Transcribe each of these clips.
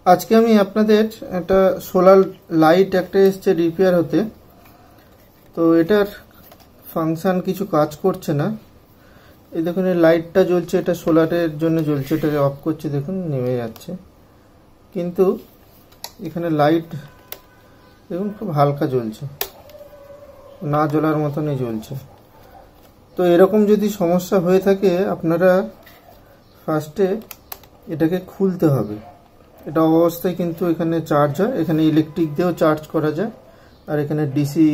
আজকে আমি আপনাদের একটা সোলার লাইট একটা এসছে রিপেয়ার হতে। তো এটার ফাংশন কিছু কাজ করছে না। এই দেখুন এই লাইটটা জ্বলছে, এটা সোলারের জন্য জ্বলছে, এটাকে অফ করছে, দেখুন নেমে যাচ্ছে। কিন্তু এখানে লাইট দেখুন খুব হালকা জ্বলছে, না জ্বলার মতনই জ্বলছে। তো এরকম যদি সমস্যা হয়ে থাকে আপনারা ফার্স্টে এটাকে খুলতে হবে। এটা অবস্থায় কিন্তু এখানে চার্জ হয়, এখানে ইলেকট্রিক দিয়েও চার্জ করা যায়, আর এখানে ডিসি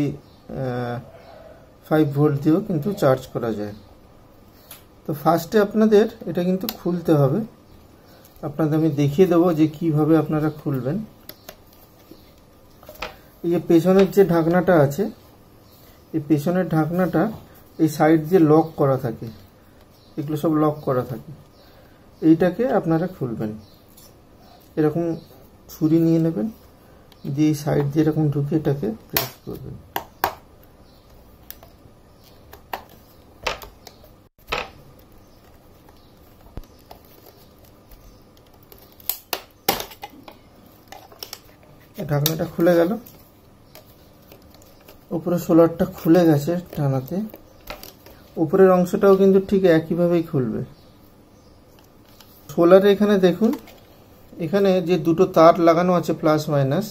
5 ভোল্ট দিয়েও কিন্তু চার্জ করা যায়। তো ফার্স্টে আপনাদের এটা কিন্তু খুলতে হবে। আপনাদের আমি দেখিয়ে দেবো যে কিভাবে আপনারা খুলবেন। এই যে পেছনের যে ঢাকনাটা আছে, এই পেছনের ঢাকনাটা এই সাইড দিয়ে লক করা থাকে, এগুলো সব লক করা থাকে। এইটাকে আপনারা খুলবেন, এরকম ছুরি নিয়ে নেবেন, দিয়ে সাইড দিয়ে এরকম ঢুকে এটাকে প্রেস করবেন। ঢাকনাটা খুলে গেল, উপরে সোলারটা খুলে গেছে টানাতে। উপরের অংশটাও কিন্তু ঠিক একইভাবেই খুলবে। সোলারে এখানে দেখুন, এখানে যে দুটো তার লাগানো আছে প্লাস মাইনাস,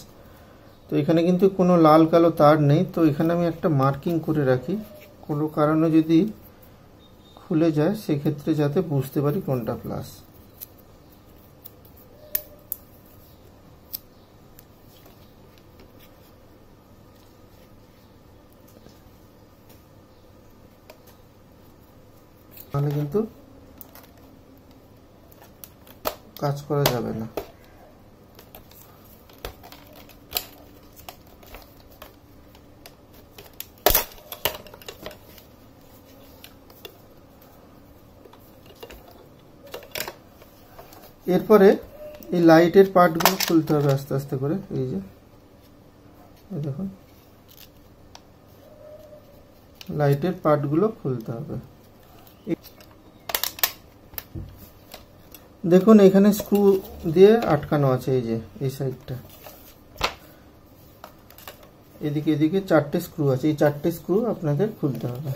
তো এখানে কিন্তু কোনো লাল কালো তার নেই। তো এখানে আমি একটা মার্কিং করে রাখি, কোনো কারণে যদি খুলে যায় সেক্ষেত্রে যাতে বুঝতে পারি কোনটা প্লাস। তাহলে কিন্তু কাজ করা যাবে না। এরপরে এই লাইটের পার্টগুলো খুলতে হবে আস্তে আস্তে করে। এই যে দেখুন লাইটের পার্টগুলো খুলতে হবে। দেখুন এখানে স্ক্রু দিয়ে আটকানো আছে, এই যে এই সাইডটা, এদিকে এদিকে 4টে স্ক্রু আছে। এই 4টে স্ক্রু আপনাদের খুলতে হবে।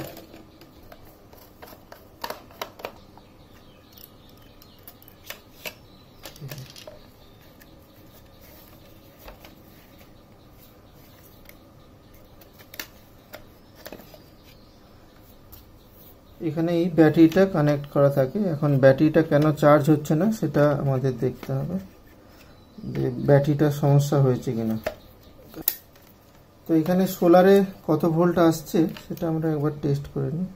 এখানে এই ব্যাটারিটা কানেক্ট করা থাকে। এখন ব্যাটারিটা কেন চার্জ হচ্ছে না সেটা আমাদের দেখতে হবে, যে ব্যাটারিটার সমস্যা হয়েছে কিনা। তো এখানে সোলারে কত ভোল্ট আসছে সেটা আমরা একবার টেস্ট করে নিই।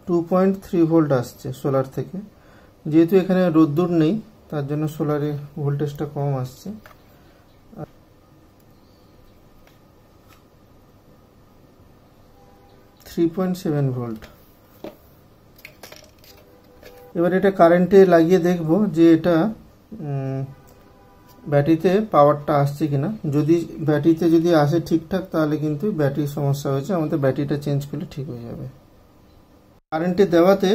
2.3 ভোল্ট আসছে সোলার থেকে। যেহেতু এখানে রোদ্দুর নেই তার জন্য সোলারে ভোল্টেজটা কম আসছে। 3.7 ভোল্ট। এবার এটা কারেন্টে লাগিয়ে দেখব যে এটা ব্যাটারিতে পাওয়ারটা আসছে কিনা। যদি ব্যাটারিতে যদি আসে ঠিকঠাক তাহলে কিন্তু ব্যাটারির সমস্যা হয়েছে, আমাদের ব্যাটারিটা চেঞ্জ করলে ঠিক হয়ে যাবে। কারেন্টে দেওয়াতে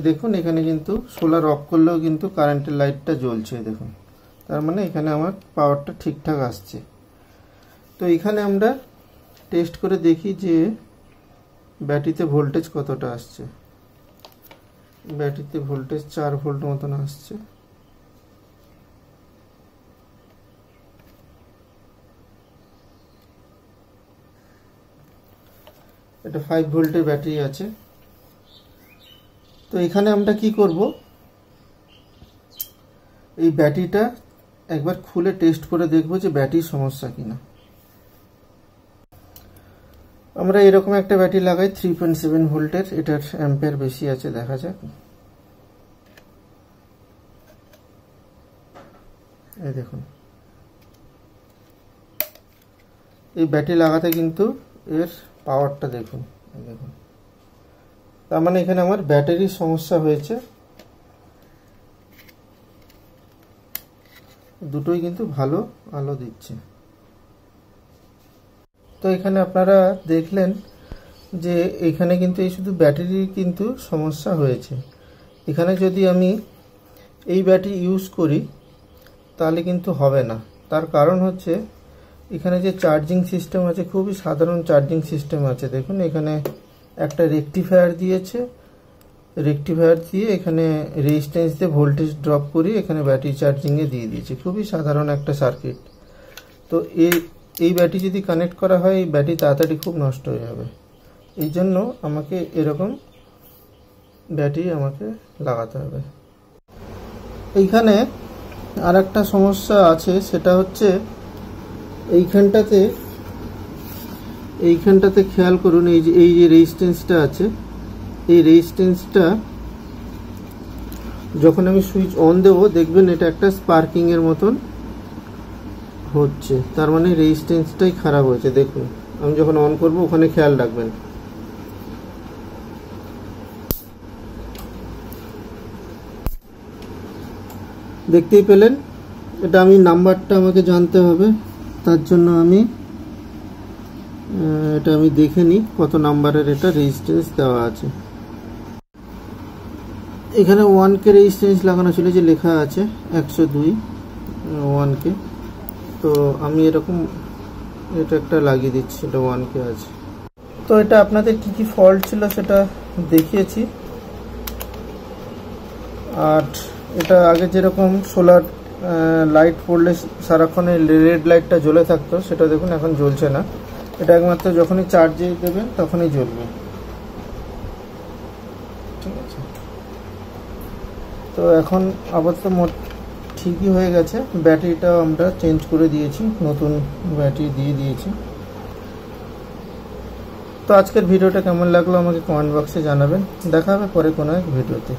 দেখুন এখানে কিন্তু সোলার অফ করলেও কিন্তু কারেন্টের লাইটটা জ্বলছে, দেখুন। তার মানে এখানে আমার পাওয়ারটা ঠিকঠাক আসছে। তো এখানে আমরা টেস্ট করে দেখি যে ব্যাটারিতে ভোল্টেজ কতটা আসছে। ব্যাটারিতে ভোল্টেজ 4 ভোল্ট মতন আসছে। এটা 5 ভোল্টের ব্যাটারি আছে। তো এখানে আমরা কি করব, এই ব্যাটারিটা একবার খুলে টেস্ট করে দেখব যে ব্যাটারির সমস্যা কিনা। আমরা এরকম একটা ব্যাটারি লাগাই 3.7 ভোল্টের, এটার অ্যাম্পিয়ার বেশি আছে, দেখা যাক। এই দেখুন এই ব্যাটারি লাগাতে কিন্তু এর পাওয়ারটা দেখুন, দেখুন। তার মানে এখানে আমার ব্যাটারির সমস্যা হয়েছে। দুটোই কিন্তু ভালো আলো দিচ্ছে। তো এখানে আপনারা দেখলেন যে এখানে কিন্তু এই শুধু ব্যাটারির কিন্তু সমস্যা হয়েছে। এখানে যদি আমি এই ব্যাটারি ইউজ করি তাহলে কিন্তু হবে না। তার কারণ হচ্ছে এখানে যে চার্জিং সিস্টেম আছে খুবই সাধারণ চার্জিং সিস্টেম আছে। দেখুন এখানে একটা রেকটিফায়ার দিয়েছে, রেকটিফায়ার দিয়ে এখানে রেজিস্ট্যান্স দিয়ে ভোল্টেজ ড্রপ করিয়ে এখানে ব্যাটারি চার্জিংয়ে দিয়ে দিয়েছে। খুবই সাধারণ একটা সার্কিট। তো এই ব্যাটারি যদি কানেক্ট করা হয় এই ব্যাটারি তাড়াতাড়ি খুব নষ্ট হয়ে যাবে। এই জন্য আমাকে এরকম ব্যাটারি আমাকে লাগাতে হবে। এইখানে আর একটা সমস্যা আছে, সেটা হচ্ছে এইখানটাতে খেয়াল করুন, এই যে রেজিস্ট্যান্সটা আছে, এই রেজিস্ট্যান্সটা যখন আমি সুইচ অন দেব দেখবেন এটা একটা স্পার্কিং এর মতন হচ্ছে, তার মানে রেজিস্ট্যান্সটাই খারাপ হয়েছে। দেখুন আমি যখন অন করব ওখানে খেয়াল রাখবেন। দেখতেই পেলেন, এটা আমি নাম্বারটা আমাকে জানতে হবে, তার জন্য এটা আমি দেখে নিই কত নাম্বারের এটা রেজিস্ট্যান্স দেওয়া আছে। এখানে 1K রেজিস্ট্যান্স লাগানো ছিল, যে লেখা আছে 102 1K। তো আমি এরকম এটা একটা লাগিয়ে দিচ্ছি, এটা 1K আছে। তো এটা আপনাদের কি কি ফল্ট ছিল সেটা দেখিয়েছি। আর এটা আগে যেরকম সোলার লাইট পড়লে সারাক্ষণ রেড লাইটটা জ্বলে থাকতো, সেটা দেখুন এখন জ্বলছে না। এটা একমাত্র যখনই চার্জে দেবেন তখনই জ্বলবে। ঠিক আছে, তো এখন আপাতত ঠিকই হয়ে গেছে। ব্যাটারিটাও আমরা চেঞ্জ করে দিয়েছি, নতুন ব্যাটারি দিয়ে দিয়েছি। তো আজকের ভিডিওটা কেমন লাগলো আমাকে কমেন্ট বক্সে জানাবেন। দেখা হবে পরে কোনো এক ভিডিওতে।